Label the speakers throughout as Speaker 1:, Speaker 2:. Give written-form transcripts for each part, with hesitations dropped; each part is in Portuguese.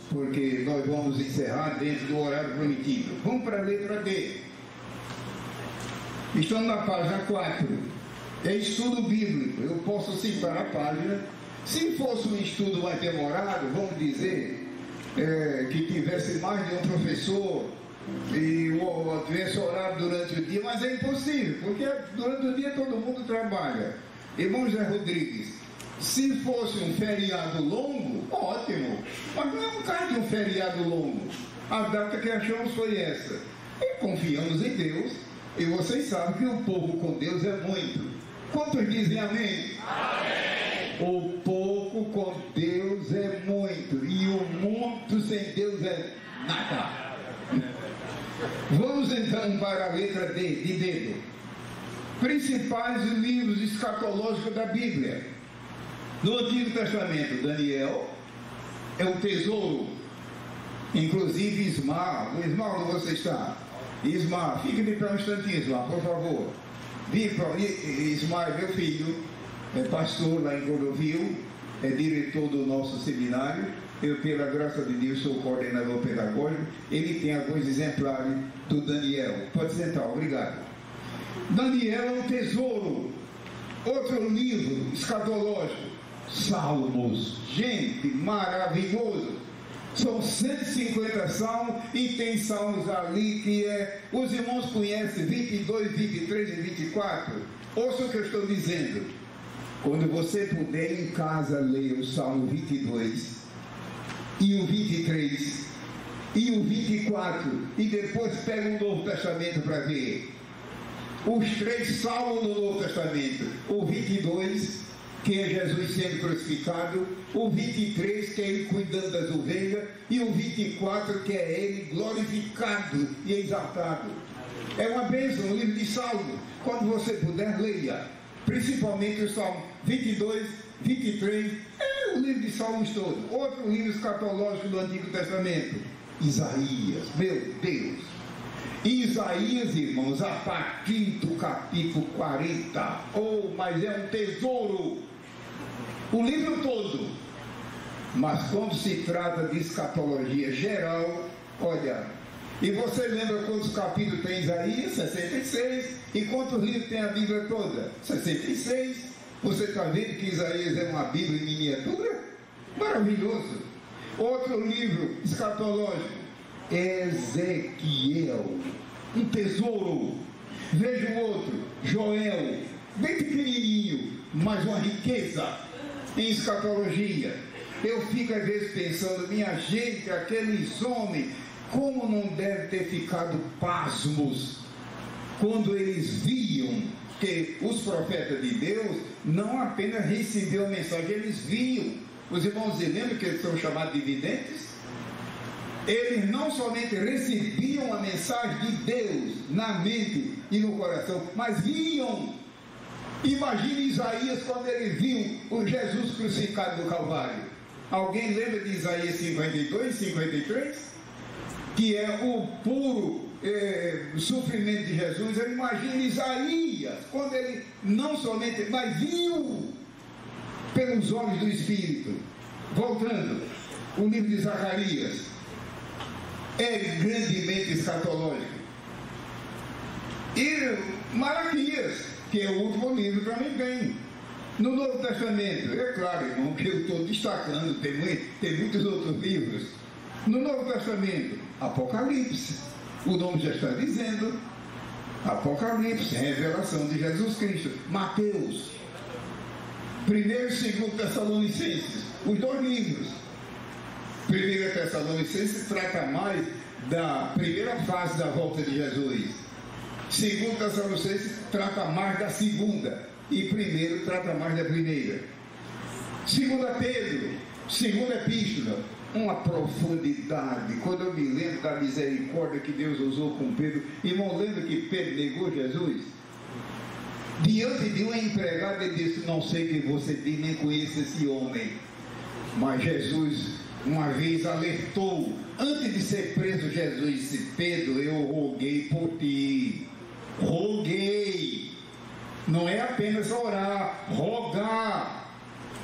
Speaker 1: porque nós vamos encerrar dentro do horário prometido. Vamos para a letra D. Estamos na página 4. É estudo bíblico. Eu posso citar a página. Se fosse um estudo mais demorado, vamos dizer, que tivesse mais de um professor e tivesse horário durante o dia, mas é impossível, porque durante o dia todo mundo trabalha. Irmão José Rodrigues, se fosse um feriado longo, ótimo, mas não é um caso de um feriado longo. A data que achamos foi essa. E confiamos em Deus, e vocês sabem que o povo com Deus é muito. Quantos dizem amém? Amém! O pouco com Deus é muito, e o muito sem Deus é nada. Vamos então para a letra D, de dedo. Principais livros escatológicos da Bíblia. No Antigo Testamento, Daniel é um tesouro. Inclusive Ismar. Ismar, onde você está? Ismar, fique de pé um instantinho, Ismar, por favor. Ismar é meu filho, é pastor lá em Cordovil, é diretor do nosso seminário. Eu, pela graça de Deus, sou coordenador pedagógico. Ele tem alguns exemplares do Daniel. Pode sentar, obrigado. Daniel é um tesouro. Outro livro escatológico, Salmos. Gente, maravilhoso. São 150 salmos, e tem salmos ali que os irmãos conhecem, 22, 23 e 24. Ouça o que eu estou dizendo. Quando você puder em casa, leia o Salmo 22 e o 23 e o 24, e depois pega o Novo Testamento para ver. Os 3 salmos do Novo Testamento: o 22, que é Jesus sendo crucificado; o 23, que é ele cuidando das ovelhas; e o 24, que é ele glorificado e exaltado. É uma bênção o livro de Salmo. Quando você puder, leia, principalmente o Salmo 22, 23, o livro de Salmos todo. Outro livro escatológico do Antigo Testamento, Isaías. Meu Deus! Isaías, irmãos, a partir do capítulo 40, mas é um tesouro, o livro todo. Mas quando se trata de escatologia geral, olha, e você lembra quantos capítulos tem Isaías? 66. E quantos livros tem a Bíblia toda? 66. Você está vendo que Isaías é uma Bíblia em miniatura? Maravilhoso. Outro livro escatológico, Ezequiel, um tesouro. Veja o outro, Joel, bem pequenininho, mas uma riqueza em escatologia. Eu fico às vezes pensando, minha gente, aqueles homens, como não devem ter ficado pasmos quando eles viam que os profetas de Deus não apenas recebiam a mensagem, eles viam. Os irmãos lembram que eles são chamados de videntes? Eles não somente recebiam a mensagem de Deus na mente e no coração, mas viam. Imagine Isaías quando ele viu o Jesus crucificado no Calvário. Alguém lembra de Isaías 52, 53? Que é o puro sofrimento de Jesus. Eu imagino Isaías quando ele não somente, mas viu pelos olhos do Espírito. Voltando, o livro de Zacarias é grandemente escatológico. E Malaquias, que é o último livro, também tem. No Novo Testamento, é claro, irmão, que eu estou destacando, tem muitos outros livros. No Novo Testamento, Apocalipse, o nome já está dizendo, Apocalipse, revelação de Jesus Cristo. Mateus, 1º e 2º Tessalonicenses, os 2 livros. 1 Tessalonicenses trata mais da primeira fase da volta de Jesus. 2 Tessalonicenses trata mais da segunda. E 1 trata mais da primeira. 2 Pedro, 2ª Epístola, uma profundidade. Quando eu me lembro da misericórdia que Deus usou com Pedro, irmão, lembra que Pedro negou Jesus? Diante de um empregado, ele disse: não sei quem você diz, nem conheço esse homem. Mas Jesus uma vez alertou, antes de ser preso, Jesus disse: Pedro, eu roguei por ti. Roguei. Não é apenas orar, rogar.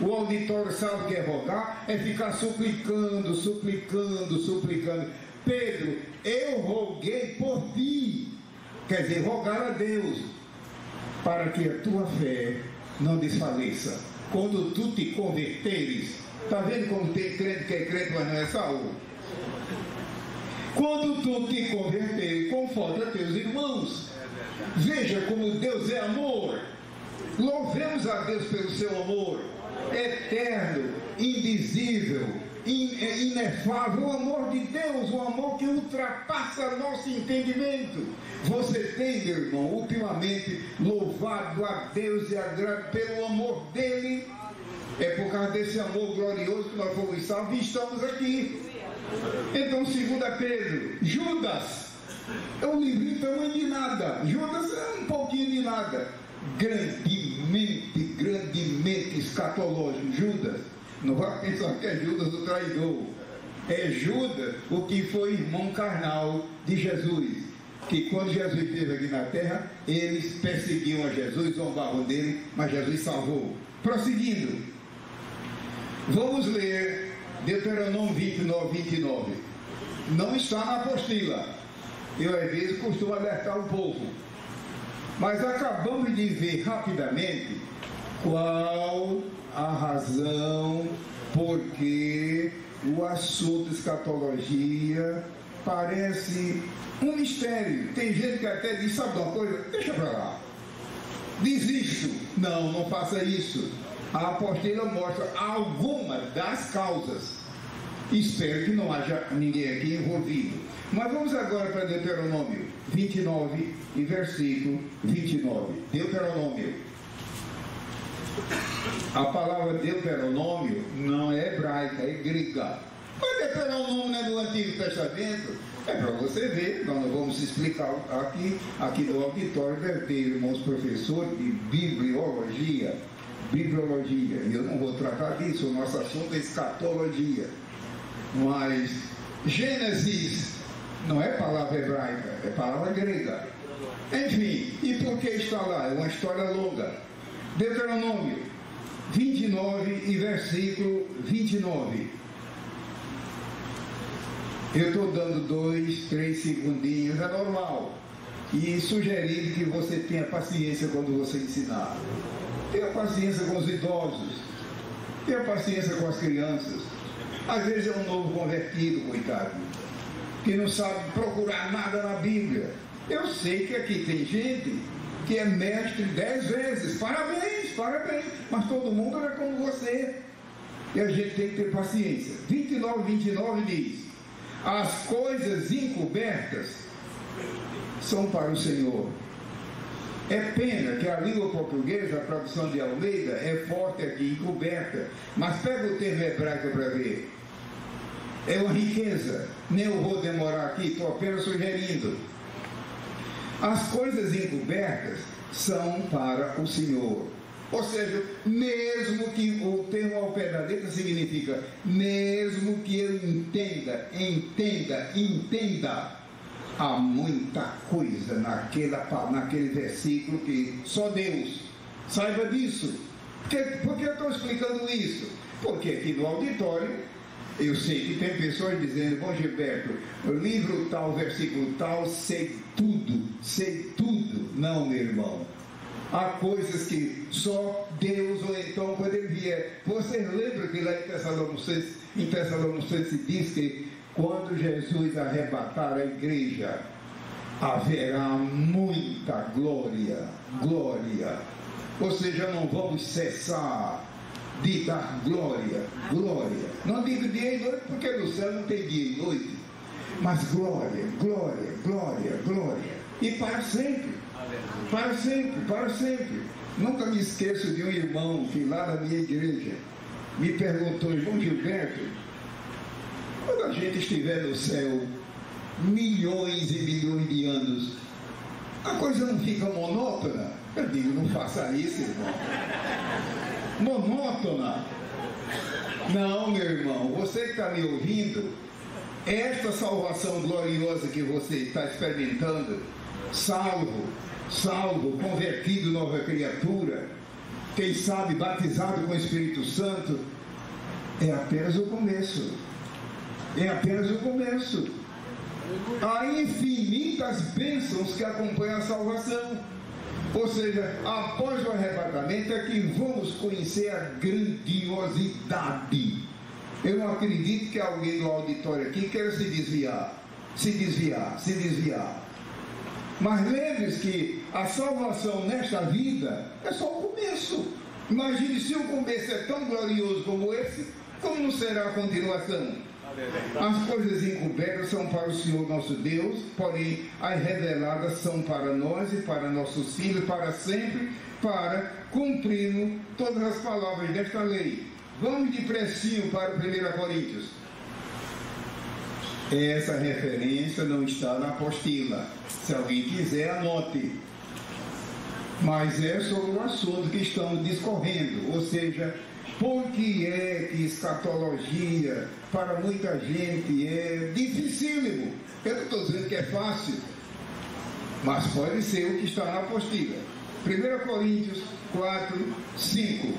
Speaker 1: O auditório sabe o que é rogar? É ficar suplicando, suplicando, suplicando. Pedro, eu roguei por ti. Quer dizer, rogar a Deus, para que a tua fé não desfaleça. Quando tu te converteres, está vendo como tem crente que é crente, mas não é salvo? Quando tu te converteres, conforta teus irmãos. Veja como Deus é amor. Louvemos a Deus pelo seu amor eterno, indizível, inefável, o amor de Deus, o amor que ultrapassa nosso entendimento. Você tem, meu irmão, ultimamente louvado a Deus e agradecido pelo amor dele. É por causa desse amor glorioso que nós fomos salvos e estamos aqui. Então, 2 Pedro, Judas é um livrinho tamanho de nada. Judas é um pouquinho de nada. Grandemente escatológico. Judas, não vai pensar que é Judas o traidor. É Judas o que foi irmão carnal de Jesus. Que quando Jesus esteve aqui na terra, eles perseguiam a Jesus, zombavam dele, mas Jesus salvou. Prosseguindo, vamos ler Deuteronômio 29. Não está na apostila. Eu às vezes costumo alertar o povo, mas acabamos de ver rapidamente qual a razão porque o assunto escatologia parece um mistério. Tem gente que até diz, sabe de uma coisa? Deixa para lá. Desisto. Não faça isso. A apostila mostra algumas das causas. Espero que não haja ninguém aqui envolvido. Mas vamos agora para Deuteronômio 29 e versículo 29. Deuteronômio. A palavra Deuteronômio não é hebraica, é grega. Mas Deuteronômio não é do Antigo Testamento. É para você ver, nós não vamos explicar aqui no auditório, deve ter irmãos professores de bibliologia. E eu não vou tratar disso, o nosso assunto é escatologia. Mas Gênesis não é palavra hebraica, é palavra grega. Enfim, e por que está lá? É uma história longa. Deuteronômio 29 e versículo 29. Eu estou dando 2, 3 segundinhos, é normal. E sugerindo que você tenha paciência quando você ensinar. Tenha paciência com os idosos. Tenha paciência com as crianças. Às vezes é um novo convertido, coitado, que não sabe procurar nada na Bíblia. Eu sei que aqui tem gente que é mestre 10 vezes. Parabéns. Mas todo mundo não é como você. E a gente tem que ter paciência. 29 diz: as coisas encobertas são para o Senhor. É pena que a língua portuguesa, a tradução de Almeida, é forte aqui, encoberta. Mas pega o termo hebraico para ver. É uma riqueza. Nem eu vou demorar aqui, estou apenas sugerindo. As coisas encobertas são para o Senhor. Ou seja, mesmo que o termo ao pé da letra significa, mesmo que eu entenda, há muita coisa naquele versículo que só Deus. Saiba disso. Por que eu estou explicando isso? Porque aqui no auditório eu sei que tem pessoas dizendo: bom, Gilberto, livro tal, versículo tal, sei tudo. Não, meu irmão. Há coisas que só Deus, ou então quando ele vier. Vocês lembram que lá em Tessalonicenses diz que quando Jesus arrebatar a igreja, haverá muita glória. Ou seja, não vamos cessar de dar glória. Não digo dia e noite, porque no céu não tem dia e noite. Mas glória. E para sempre. Nunca me esqueço de um irmão que lá na minha igreja me perguntou: irmão Gilberto, quando a gente estiver no céu milhões e milhões de anos, a coisa não fica monótona? Eu digo: não faça isso, irmão. Monótona? Não, meu irmão, você que está me ouvindo, esta salvação gloriosa que você está experimentando, salvo, convertido, nova criatura, quem sabe batizado com o Espírito Santo, é apenas o começo. É apenas o começo. Há infinitas bênçãos que acompanham a salvação. Ou seja, após o arrebatamento é que vamos conhecer a grandiosidade. Eu não acredito que alguém do auditório aqui queira se desviar. Mas lembre-se que a salvação nesta vida é só o começo. Imagine se o começo é tão glorioso como esse, como não será a continuação? As coisas encobertas são para o Senhor nosso Deus, porém as reveladas são para nós e para nossos filhos para sempre, para cumprirmos todas as palavras desta lei. Vamos de precinho para 1 Coríntios. Essa referência não está na apostila. Se alguém quiser, anote. Mas é sobre o assunto que estamos discorrendo, ou seja, por que é que escatologia para muita gente é dificílimo? Eu não estou dizendo que é fácil, mas pode ser o que está na apostila. 1 Coríntios 4, 5.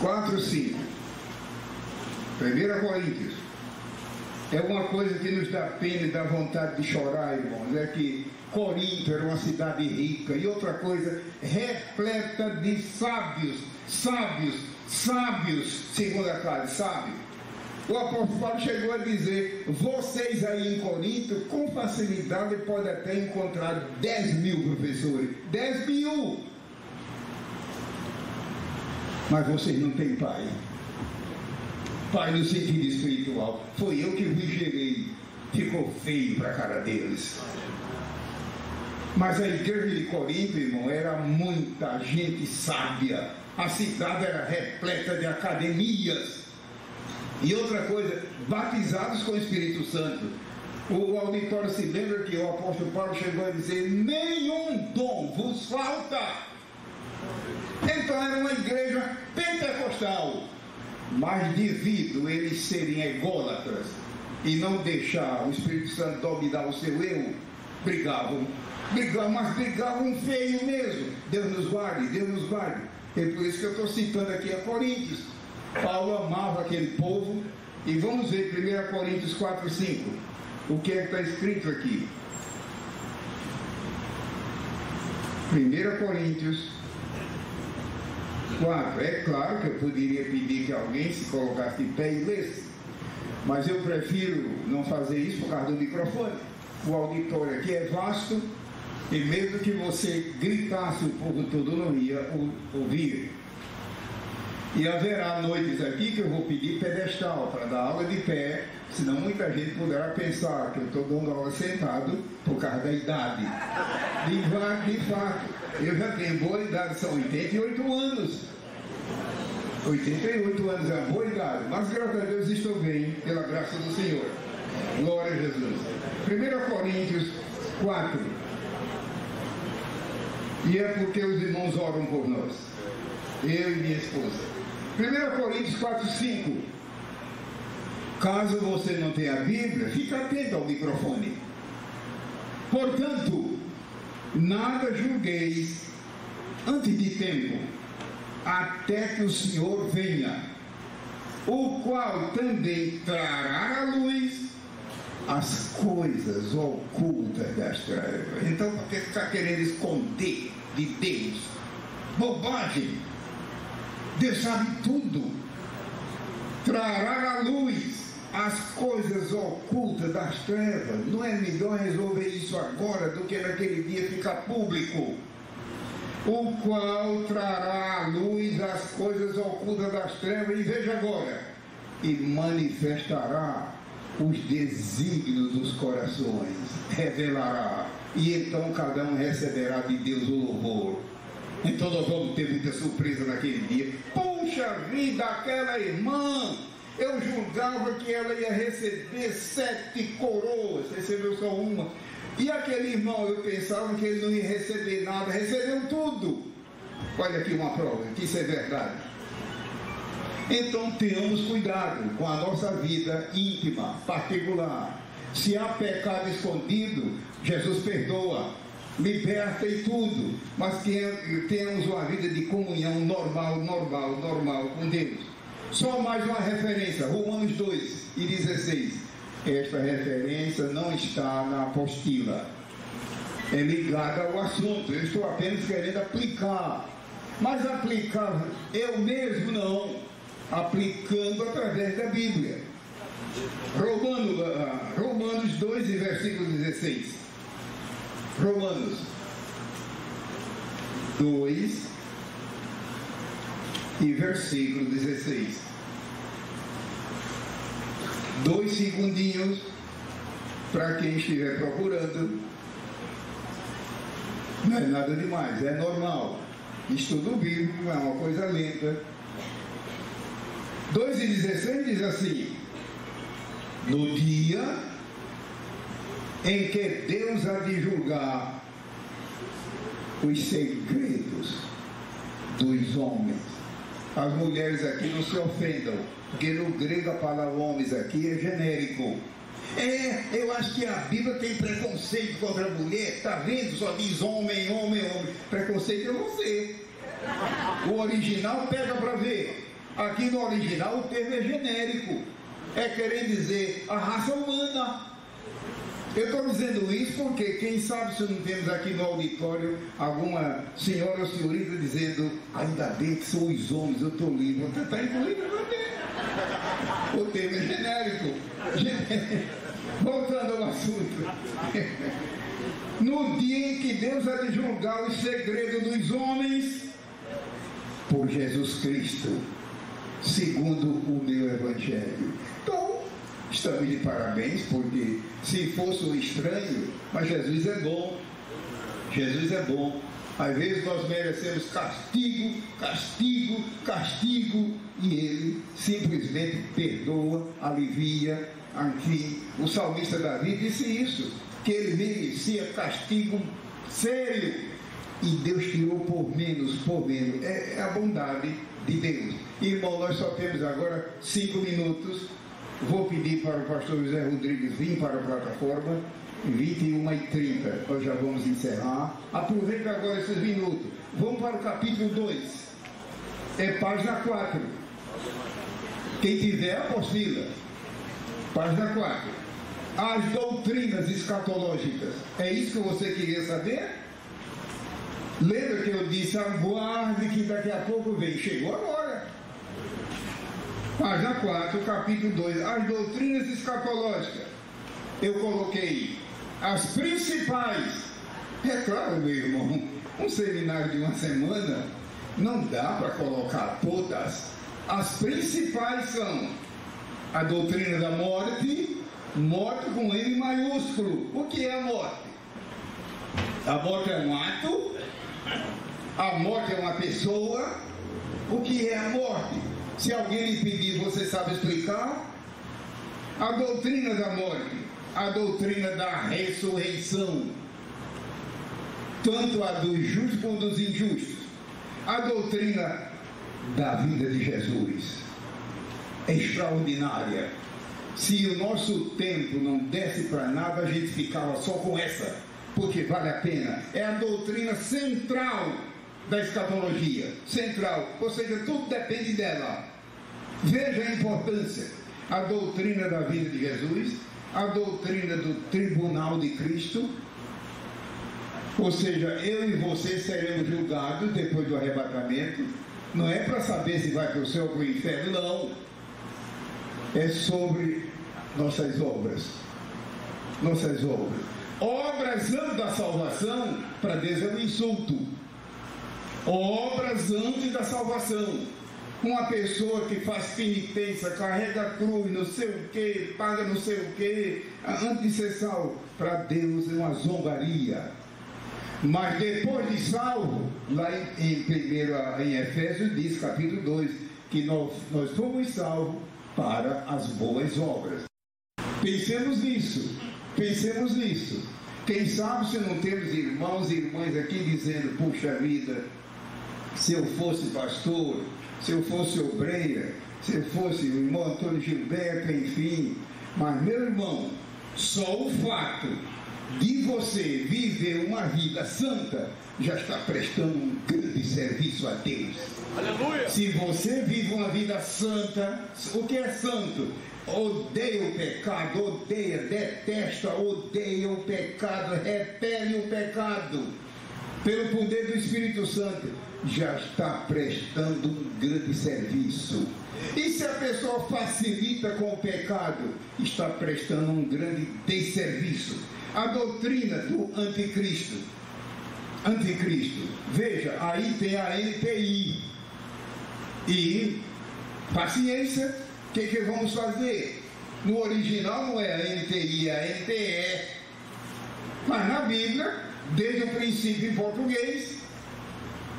Speaker 1: 4, 5. 1 Coríntios. É uma coisa que nos dá pena e dá vontade de chorar, irmãos. É que Corinto era uma cidade rica. E outra coisa, repleta de sábios, segundo a classe, sábio. O apóstolo Paulo chegou a dizer: vocês aí em Corinto, com facilidade, podem até encontrar 10 mil professores. 10 mil! Mas vocês não têm pai. Pai no sentido espiritual. Foi eu que vos gerei. Ficou feio para a cara deles. Mas a igreja de Corinto, irmão, era muita gente sábia. A cidade era repleta de academias. E outra coisa, batizados com o Espírito Santo. O auditório se lembra que o apóstolo Paulo chegou a dizer: nenhum dom vos falta. Então era uma igreja pentecostal. Mas devido eles serem ególatras e não deixar o Espírito Santo dominar o seu eu, brigavam, mas brigavam feio mesmo. Deus nos guarde. É por isso que eu estou citando aqui a Coríntios. Paulo amava aquele povo. E vamos ver 1 Coríntios 4, 5. O que é que está escrito aqui? 1 Coríntios 4. É claro que eu poderia pedir que alguém se colocasse de pé e lesse, mas eu prefiro não fazer isso por causa do microfone. O auditório aqui é vasto e mesmo que você gritasse, o povo todo não ia ouvir. E haverá noites aqui que eu vou pedir pedestal para dar aula de pé, senão muita gente poderá pensar que eu estou dando aula sentado por causa da idade. De fato, eu já tenho boa idade, são 88 anos. 88 anos é uma boa idade, mas graças a Deus estou bem, pela graça do Senhor. Glória a Jesus. 1 Coríntios 4. E é porque os irmãos oram por nós, eu e minha esposa. 1 Coríntios 4, 5. Caso você não tenha a Bíblia, fique atento ao microfone. Portanto, nada julgueis antes de tempo, até que o Senhor venha, o qual também trará à luz as coisas ocultas das trevas. Então, por que está querendo esconder de Deus? Bobagem! Deus sabe tudo. Trará à luz as coisas ocultas das trevas. Não é melhor resolver isso agora do que naquele dia ficar público? O qual trará à luz as coisas ocultas das trevas, e veja agora, e manifestará os desígnios dos corações, revelará, e então cada um receberá de Deus o louvor. Então nós vamos ter muita surpresa naquele dia. Puxa vida, aquela irmã, eu julgava que ela ia receber 7 coroas, recebeu só uma. E aquele irmão, eu pensava que ele não ia receber nada, recebeu tudo. Olha aqui uma prova, que isso é verdade. Então tenhamos cuidado com a nossa vida íntima, particular. Se há pecado escondido, Jesus perdoa. liberta e tudo, mas que tenhamos uma vida de comunhão normal com Deus. Só mais uma referência, Romanos 2:16. Esta referência não está na apostila, é ligada ao assunto. Eu estou apenas querendo aplicar, mas aplicar eu mesmo não, aplicando através da Bíblia. Romanos 2, versículo 16. Romanos 2 e versículo 16. 2 segundinhos para quem estiver procurando. Não é nada demais, é normal. Estudo bíblico é uma coisa lenta. 2 e 16 diz assim: no dia em que Deus há de julgar os segredos dos homens. As mulheres aqui não se ofendam, porque no grego a palavra homens aqui é genérico. Eu acho que a Bíblia tem preconceito contra a mulher, tá vendo? Só diz homem. Preconceito é você. O original pega para ver. Aqui no original o termo é genérico. É querer dizer a raça humana. Eu estou dizendo isso porque quem sabe se não temos aqui no auditório alguma senhora ou senhorita dizendo: ainda bem que são os homens, eu estou livre. Você está incluído também. O termo é genérico. Voltando ao assunto. No dia em que Deus há de julgar os segredos dos homens por Jesus Cristo, segundo o meu evangelho. Então, estamos de parabéns, porque se fosse um estranho, mas Jesus é bom. Jesus é bom. Às vezes nós merecemos castigo, e Ele simplesmente perdoa, alivia. Enfim, o salmista Davi disse isso, que ele merecia castigo sério, e Deus tirou por menos. É a bondade de Deus. Irmão, nós só temos agora 5 minutos. Vou pedir para o pastor José Rodrigues vir para a plataforma. 21h30, nós já vamos encerrar. Aproveita agora esses minutos. Vamos para o capítulo 2. É página 4. Quem tiver, apostila. Página 4. As doutrinas escatológicas. É isso que você queria saber? Lembra que eu disse: aguarde que daqui a pouco vem. Chegou agora. Página 4, capítulo 2. As doutrinas escatológicas. Eu coloquei as principais. É claro, meu irmão, um seminário de uma semana não dá para colocar todas. As principais são a doutrina da morte, morte com M maiúsculo. O que é a morte? A morte é um ato, a morte é uma pessoa. O que é a morte? Se alguém lhe pedir, você sabe explicar? A doutrina da morte, a doutrina da ressurreição, tanto a dos justos como dos injustos. A doutrina da vida de Jesus, extraordinária. Se o nosso tempo não desse para nada, a gente ficava só com essa, porque vale a pena. É a doutrina central da escatologia, central, ou seja, tudo depende dela. Veja a importância. A doutrina da vida de Jesus, a doutrina do tribunal de Cristo, ou seja, eu e você seremos julgados depois do arrebatamento. Não é para saber se vai para o céu ou para o inferno, não. É sobre nossas obras. Nossas obras. Obras antes da salvação, para Deus é um insulto. Obras antes da salvação. Uma pessoa que faz penitência, carrega a cruz, não sei o que, paga não sei o que, antes de ser salvo, para Deus é uma zombaria. Mas depois de salvo, lá em Efésios diz, capítulo 2, que nós fomos salvos para as boas obras. Pensemos nisso. Quem sabe se não temos irmãos e irmãs aqui dizendo: puxa vida, se eu fosse pastor, se eu fosse obreira, se eu fosse o irmão Antônio Gilberto, enfim. Mas, meu irmão, só o fato de você viver uma vida santa, já está prestando um grande serviço a Deus.
Speaker 2: Aleluia!
Speaker 1: Se você vive uma vida santa, o que é santo? Odeia o pecado, odeia, detesta, odeia o pecado, repele o pecado, pelo poder do Espírito Santo, já está prestando um grande serviço. E se a pessoa facilita com o pecado, está prestando um grande desserviço. A doutrina do anticristo, veja, aí tem a NTI, e paciência, o que vamos fazer? No original não é a NTI, é a NTE, mas na Bíblia, desde o princípio em português,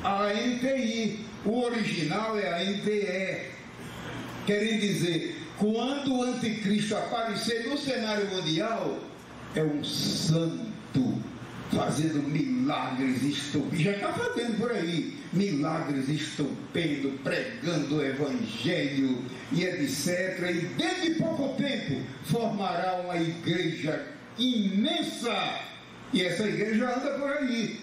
Speaker 1: a NTI, o original é a NTE, querem dizer, quando o anticristo aparecer no cenário mundial, é um santo, fazendo milagres estupendos, já está fazendo por aí, milagres estupendos, pregando o evangelho e etc. E dentro de pouco tempo formará uma igreja imensa, e essa igreja anda por aí.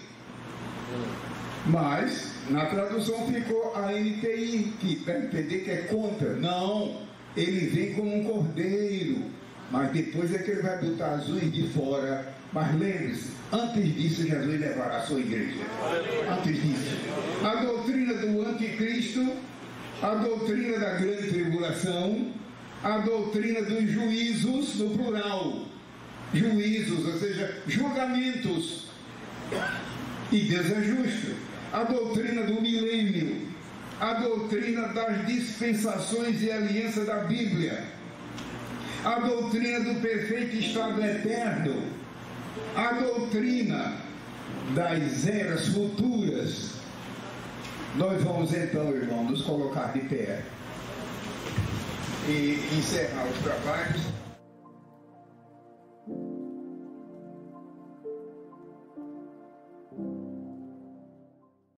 Speaker 1: Mas na tradução ficou a NTI, que dá a entender que é contra. Não, ele vem como um cordeiro, mas depois é que ele vai botar as unhas de fora. Mas lembre-se, antes disso Jesus levará a sua igreja. Antes disso, a doutrina do anticristo, a doutrina da grande tribulação, a doutrina dos juízos, no plural, juízos, ou seja, julgamentos, e Deus é justo, a doutrina do milênio, a doutrina das dispensações e aliança da Bíblia, a doutrina do perfeito estado eterno, a doutrina das eras futuras. Nós vamos então, irmão, nos colocar de pé e encerrar os trabalhos.